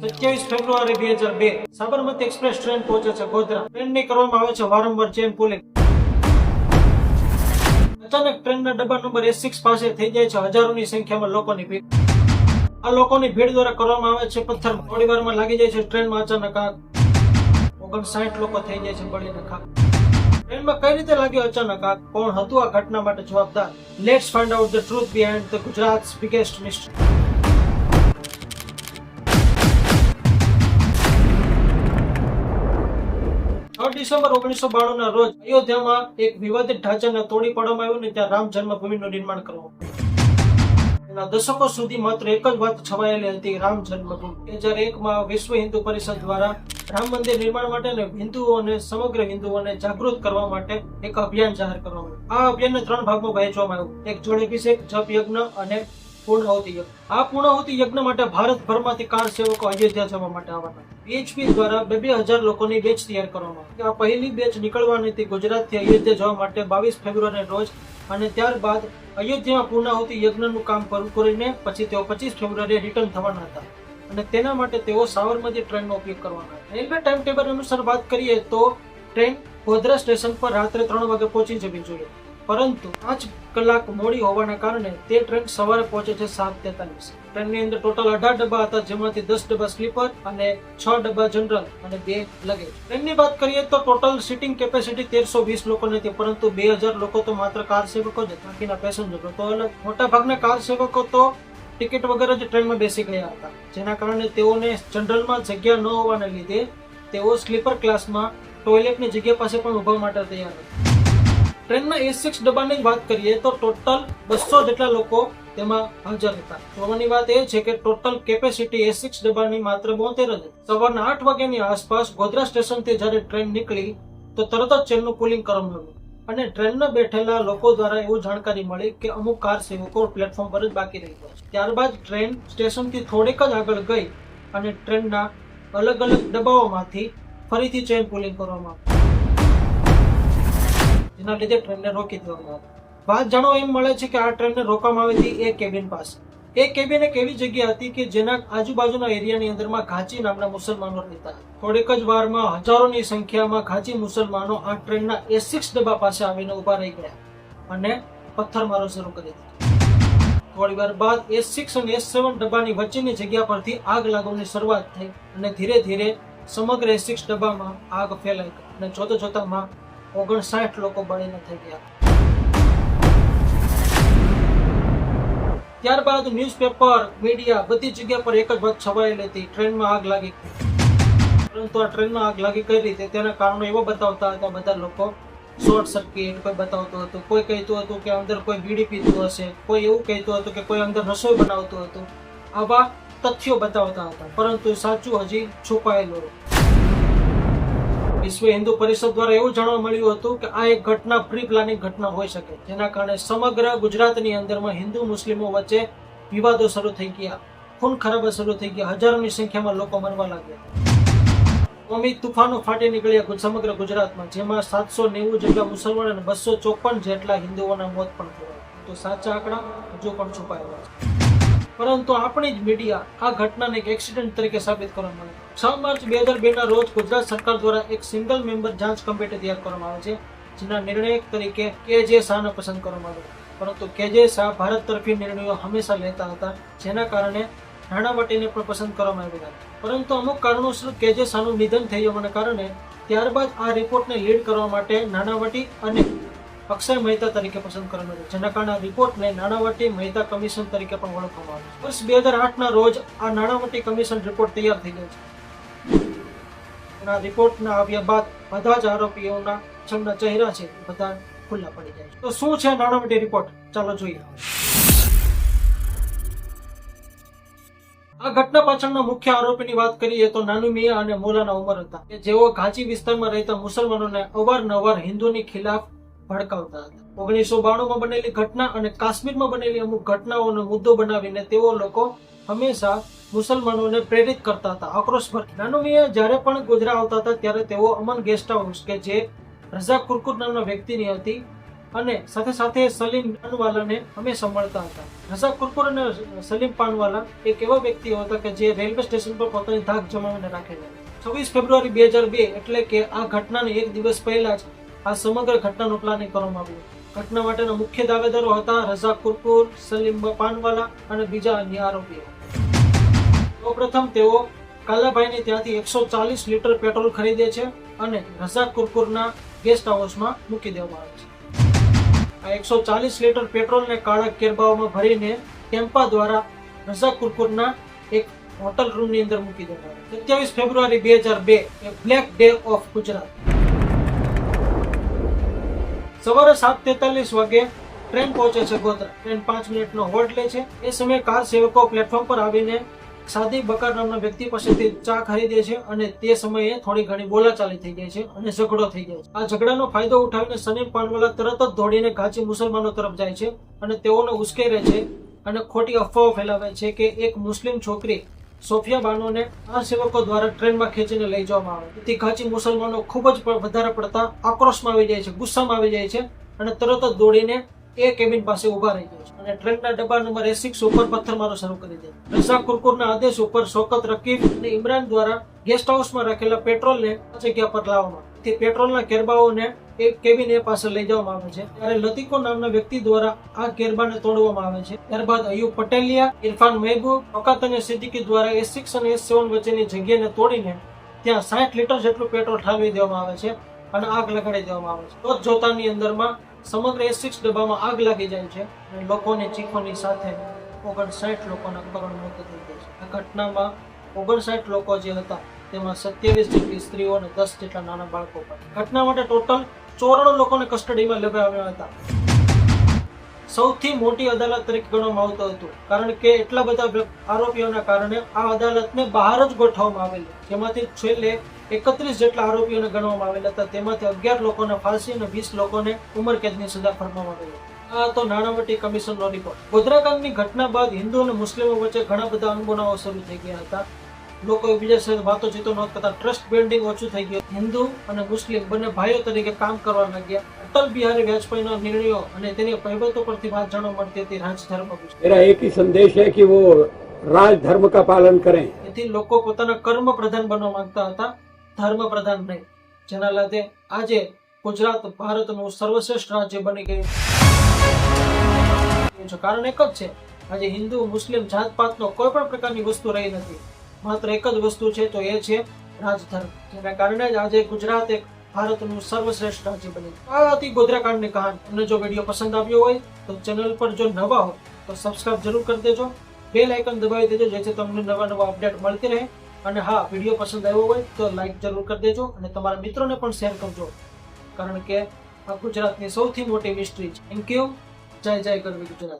27 ફેબ્રુઆરી 2002 Sabarmati express train પહોંચે છે ગોધરા. ટ્રેનની કરવામાં આવે છે વારંવાર ચેન પુલિંગ. અચાનક ટ્રેનના ડબ્બા નંબર S6 પાસે થઈ જાય છે હજારોની સંખ્યામાં લોકોની ભીડ. આ લોકોની ભીડ દ્વારા કરવામાં આવે છે પથ્થર. થોડી વારમાં લાગી જાય છે ટ્રેનમાં અચાનક આગ. 59 લોકો થઈ જાય છે બળીને ખાક. ટ્રેનમાં કઈ રીતે લાગ્યો અચાનક આગ? કોણ હતું આ ઘટના માટે જવાબદાર? Let's find out the truth behind the Gujarat's biggest mystery. 3 December 1992 ના રોજ અયોધ્યામાં એક વિવાદિત ઢાંચાને તોડી પાડવામાં આવ્યું ને ત્યાં રામ જન્મભૂમિનું નિર્માણ કરવામાં આવ્યું. એના દશકો સુધી માત્ર એક જ વાત છવાયેલી હતી, રામ જન્મભૂમિ. 2001માં વિશ્વ હિન્દુ પરિષદ દ્વારા રામ મંદિર નિર્માણ માટે અને હિન્દુઓને સમગ્ર હિન્દુઓને જાગૃત કરવા માટે એક અભિયાન જાહેર કરવામાં આવ્યું. આ અભિયાનને 3 ભાગમાં વહેંચવામાં આવ્યું. એક જળાભિષેક, જપ યજ્ઞ અને પૂર્ણાહુતિ યજ્ઞ. આ પૂર્ણાહુતિ યજ્ઞ માટે ભારતભરમાંથી કાર સેવકો અયોધ્યા જવા માટે આવવાના. PHP દ્વારા 2,000 લોકોની બેચ તૈયાર કરવામાં આવી. આ પહેલી બેચ નીકળવાની હતી ગુજરાતથી અયોધ્યા જવા માટે 22 ફેબ્રુઆરી રોજ અને ત્યારબાદ અયોધ્યામાં પૂર્ણાહુતિ યજ્ઞનું કામ પૂરું કરીને પછી તેઓ 25 ફેબ્રુઆરીએ રિટર્ન થવાના હતા અને તેના માટે તેઓ સાબરમતી ટ્રેનનો ઉપયોગ કરવાના હતા. રેલવે ટાઈમ ટેબલ અનુસાર વાત કરીએ તો ટ્રેન ગોધરા સ્ટેશન પર રાત્રે 3 વાગે પહોંચી જવી જોઈએ, પરંતુ 5 કલાક મોડી હોવાના કારણે તે ટ્રેન સવારે પહોંચે છે 7:43. ટ્રેનની અંદર ટોટલ 18 ડબ્બા હતા, જેમાંથી 10 ડબ્બા સ્લીપર અને 6 ડબ્બા જનરલ અને 2 લગેજ. ટ્રેનની વાત કરીએ તો ટોટલ સીટિંગ કેપેસિટી 1320 લોકોની હતી, પરંતુ 2000 લોકો તો માત્ર કાર સેવકો જ, બાકીના પેસેન્જરો તો અલગ. મોટા ભાગના કાર સેવકો તો ટિકિટ વગર જ ટ્રેનમાં બેસી ગયા હતા, જેના કારણે તેઓને જનરલમાં જગ્યા ન હોવાને લીધે તેઓ સ્લીપર ક્લાસમાં ટોયલેટની જગ્યા પાસે પણ ઉભા માટે તૈયાર હતા. ટ્રેનના S6 ડબ્બાની જ વાત કરીએ તો ટોટલ 200 જેટલા લોકો તેમાં હાજર હતા. જોવાની વાત એ છે કે ટોટલ કેપેસિટી S6 ડબ્બાની માત્ર 72 જ. સવારના 8 વાગ્યાની આસપાસ ગોધરા સ્ટેશનથી જ્યારે ટ્રેન નીકળી તો તરત જ ચેનનું પુલિંગ કરવામાં આવ્યું અને ટ્રેનમાં બેઠેલા લોકો દ્વારા એવું જાણકારી મળી કે અમુક કાર સેવકો પ્લેટફોર્મ પર જ બાકી રહી ગયા છે. ત્યારબાદ ટ્રેન સ્ટેશનથી થોડીક જ આગળ ગઈ અને ટ્રેનના અલગ અલગ ડબ્બાઓમાંથી ફરીથી ચેન પુલિંગ કરવામાં આવી, જેના લીધે ટ્રેનને રોકી દેવામાં આવી. વાત જાણવા એમ મળે છે કે આ ટ્રેનને રોકવામાં આવી હતી એ કેબિન પાસે. એ કેબિન એક એવી જગ્યા હતી કે જેના આજુબાજુના એરિયાની અંદરમાં ઘાચી નામના મુસલમાનો રહેતા હતા. થોડીક જ વારમાં હજારોની સંખ્યામાં ઘાચી મુસલમાનો આ ટ્રેનના S6 ડબ્બા પાસે આવીને ઉભા રહી ગયા અને પથ્થરમારો શરૂ કરી દીધો. થોડી વાર બાદ S6 અને S7 ડબ્બાની વચ્ચેની જગ્યા પરથી આગ લાગવાની શરૂઆત થઈ અને ધીરે ધીરે સમગ્ર S6 ડબ્બામાં આગ ફેલાઈ ગઈ અને જોતા જોતામાં 59 લોકો બળીને થઈ ગયા. ત્યારબાદ ન્યૂઝપેપર, મીડિયા બધી જગ્યા પર એક જ વાત છવાયેલી હતી, ટ્રેનમાં આગ લાગી. પરંતુ આ ટ્રેનમાં આગ લાગી કઈ રીતે તેના કારણો એવા બતાવતા હતા બધા લોકો. શોર્ટ સર્કિટ કોઈ બતાવતું હતું, કોઈ કહેતું હતું કે અંદર કોઈ બીડી પીતું હશે, કોઈ એવું કહેતું હતું કે કોઈ અંદર રસોઈ બનાવતું હતું. આવા તથ્યો બતાવતા હતા, પરંતુ સાચું હજી છુપાયેલું હતું. વિશ્વ હિન્દુ પરિષદ દ્વારા એવું જાણવા મળ્યું હતું કે આ એક ઘટના પ્રી પ્લાનિંગ ઘટના હોઈ શકે, જેના કારણે સમગ્ર ગુજરાતની અંદરમાં હિન્દુ મુસ્લિમો વચ્ચે વિવાદો શરૂ થઈ ગયા, ખૂન ખરાબા શરૂ થઈ ગયા, હજારોની સંખ્યામાં લોકો મરવા લાગ્યા. કોમી તુફાનો ફાટી નીકળ્યા સમગ્ર ગુજરાતમાં, જેમાં 790 જેટલા મુસલમાન અને 254 જેટલા હિન્દુઓના મોત પણ થયા. તો સાચા આંકડા હજુ પણ છુપાયેલા છે, પરંતુ આપણી જ મીડિયા આ ઘટનાને એક એક્સિડન્ટ તરીકે સાબિત કરવામાં આવે. 6 માર્ચ 2002 ના રોજ ગુજરાત સરકાર દ્વારા એક સિંગલ મેમ્બર જાંચ કમિટી તૈયાર કરવામાં આવે છે, જેના નિર્ણયક તરીકે KJ શાહને પસંદ કરવામાં આવે. પરંતુ KJ શાહ ભારત તરફી નિર્ણયો હંમેશા લેતા હતા, જેના કારણે નાણાવટીને પણ પસંદ કરવામાં આવ્યા. પરંતુ અમુક કારણોસર KJ શાહનું નિધન થઈ જવાના કારણે ત્યારબાદ આ રિપોર્ટને લીડ કરવા માટે નાણાવટી અને અક્ષય મહેતા તરીકે પસંદ કરવામાં આવ્યો, જેના કારણે આ રિપોર્ટને નાણાવટી મહેતા કમિશન તરીકે પણ ઓળખવામાં આવે છે. વર્ષ 2008 ના રોજ આ નાણાવટી કમિશન રિપોર્ટ તૈયાર થઈ ગયો છે. આ રિપોર્ટના આવ્યા બાદ બધા જ આરોપીઓના પાછળના ચહેરા છે બધા ખુલ્લા પડી જાય છે. તો શું છે નાણાવટી રિપોર્ટ? ચાલો જોઈએ. આ ઘટના પાછળના મુખ્ય આરોપીની વાત કરીએ તો નાનુ મિયા અને મૌલાના ઉમર હતા, કે જેઓ ઘાંચી વિસ્તારમાં રહેતા મુસલમાનોને અવારનવાર હિન્દુની ખિલાફ ભડકાવતા હતા. 1992માં બનેલી ઘટના અને કાશ્મીરમાં બનેલી અમુક ઘટનાઓનો મુદ્દો બનાવીને તેઓ લોકો હંમેશા મુસલમાનોને પ્રેરિત કરતા હતા, આક્રોશ ભર. નાનુ મિયા જ્યારે પણ ગુજરાત આવતા હતા ત્યારે તેઓ અમન ગેસ્ટ હાઉસ, કે જે રઝા કુરકુર નામના વ્યક્તિની હતી, અને સાથે સાથે સલીમ પાનવાલાને હંમેશા મળતા હતા. રઝા કુરકુર અને સલીમ પાનવાલા એક એવા વ્યક્તિઓ હતા કે જે રેલવે સ્ટેશન પર પોતાની ધાક જમાવીને રાખેલા. 26 ફેબ્રુઆરી 2002 એટલે કે આ ઘટનાને એક દિવસ પહેલા જ આ સમગ્ર ઘટનાનું પ્લાનિંગ કરવામાં આવ્યું. ઘટના માટેના મુખ્ય દાવેદારો હતા રઝા કુરકુર, સલીમ પાનવાલા અને બીજા અન્ય આરોપીઓ. સૌપ્રથમ તેઓ કાલાભાઈને ત્યાંથી 140 લીટર પેટ્રોલ ખરીદે છે અને રઝા કુરકુરના ગેસ્ટ હાઉસમાં મૂકી દેવામાં આવે છે. આ 140 લીટર પેટ્રોલને કાળા કેરબાઓમાં ભરીને ટેમ્પા દ્વારા રઝા કુરકુરના એક હોટલ રૂમની અંદર મૂકી દેવામાં આવે. 27 ફેબ્રુઆરી 2002 એ બ્લેક ડે ઓફ ગુજરાત. સવારે 7:43 વાગે ટ્રેન પહોંચે છે ગોધરા. ટ્રેન 5 મિનિટનો હોલ્ટ લે છે. એ સમયે કાર સેવકો પ્લેટફોર્મ પર આવીને સાદી બકર નામના વ્યક્તિ પાસેથી ચા ખરીદે છે અને તે સમયે થોડી ઘણી બોલાચાલી થઈ જાય છે અને ઝઘડો થઈ જાય છે. આ ઝઘડાનો ફાયદો ઉઠાવીને સલીમ પાનવાલા તરત જ દોડીને ઘાચી મુસલમાનો તરફ જાય છે અને તેઓને ઉશ્કેરે છે અને ખોટી અફવાઓ ફેલાવે છે કે એક મુસ્લિમ છોકરી સોફિયા બાનોને આ સેવકો દ્વારા ટ્રેનમાં ખેંચીને લઈ જવામાં આવે. તેથી ઘાચી મુસલમાનો ખૂબ જ વધારે પડતા આક્રોશમાં આવી જાય છે, ગુસ્સામાં આવી જાય છે અને તરત જ દોડીને એ કેબિન પાસે ઉભા રહી જાય છે અને ટ્રેનના ડબ્બા નંબર A6 ઉપર પથ્થરમારો શરૂ કરી દે. રઝા કુરકુરના આદેશ ઉપર શૌકત રકીબ અને ઇમરાન દ્વારા ગેસ્ટ હાઉસમાં રાખેલા પેટ્રોલને આ જગ્યા પર લાવવામાં આવે. તે પેટ્રોલના કેરબાઓને એક કેબિન એ પાસે લઈ જવામાં આવે છે. ત્યારે લતીકો નામના વ્યક્તિ દ્વારા આ કેરબાને તોડવામાં આવે છે. ત્યારબાદ અયુબ પટેલિયા, ઇરફાન મહેબૂબ, શૌકત અને સિદ્દીકી દ્વારા A6 અને A7 વચ્ચેની જગ્યાને તોડીને ત્યાં 60 લીટર જેટલું પેટ્રોલ ઠાલવી દેવામાં આવે છે અને આગ લગાડી દેવામાં આવે છે. તો જોતાની અંદરમાં સમગ્ર A6 ડબ્બામાં આગ લાગી જાય છે અને લોકોની ચીખોની સાથે 59 લોકોના કરુણ મોત થઈ ગયા છે. આ ઘટનામાં 59 લોકો જે હતા તેમાં 27 જેટલી સ્ત્રીઓ અને 10 જેટલા નાના બાળકો પણ. ઘટના માટે ટોટલ 94 લોકોને કસ્ટડીમાં લેવાયા હતા. સૌથી મોટી અદાલત તરીકે ગણવામાં આવતું હતું કારણ કે એટલા બધા આરોપીઓના કારણે આ અદાલતને બહાર જ ગોઠવવામાં આવેલી, જેમાંથી છેલ્લે 31 જેટલા આરોપીઓને ગણવામાં આવેલા હતા. તેમાંથી 11 લોકોને ફાંસી અને 20 લોકોને ઉંમર કેદની સજા ફરમાવવામાં આવી. આ તો નાણાવટી કમિશનનો રિપોર્ટ. ગોધરા કાંડની ઘટના બાદ હિન્દુ અને મુસ્લિમો વચ્ચે ઘણા બધા અણબનાવો શરૂ થઈ ગયા હતા. લોકો એકબીજા સાથે વાતોચીતો ન કરતા, ટ્રસ્ટ બિલ્ડિંગ ઓછું થઈ ગયું. હિન્દુ અને મુસ્લિમ બંને ભાઈઓ તરીકે કામ કરવા લાગ્યા. અટલ બિહારી વાજપેયીના નિર્ણયો અને તેની પહેબતો પરથી વાત જાણવા મળતી હતી રાજધર્મ વિશે. मेरा एक ही संदेश है कि वो राजधर्म का पालन करें. તેથી લોકો પોતાના કર્મ પ્રધાન બનવા માંગતા હતા, ધર્મ પ્રધાન નહીં. જેના લીધે આજે ગુજરાત ભારતનું સર્વશ્રેષ્ઠ રાજ્ય બની ગયું છે. કારણ એક જ છે, આજે હિન્દુ મુસ્લિમ જાતપાતનો કોઈ પણ પ્રકારની વસ્તુ રહી નથી. માત્ર એક જ વસ્તુ છે, તો એ છે રાજધર્મ. જેના કારણે જ આજે ગુજરાત એક ભારતનું સર્વશ્રેષ્ઠ રાજ્ય બની. આ હતી ગોધરા કાંડની કહાની. તમને જો વિડીયો પસંદ આવ્યો હોય તો ચેનલ પર જો નવા હો તો સબસ્ક્રાઇબ જરૂર કરી દેજો, બેલ આઇકન દબાવી દેજો જેથી તમને નવા અપડેટ મળતી રહે. અને હા, વિડીયો પસંદ આવ્યો હોય તો લાઈક જરૂર કરી દેજો અને તમારા મિત્રોને પણ શેર કરજો, કારણ કે આ ગુજરાતની સૌથી મોટી મિસ્ટ્રી છે. Thank you. જય જય ગરવી ગુજરાત.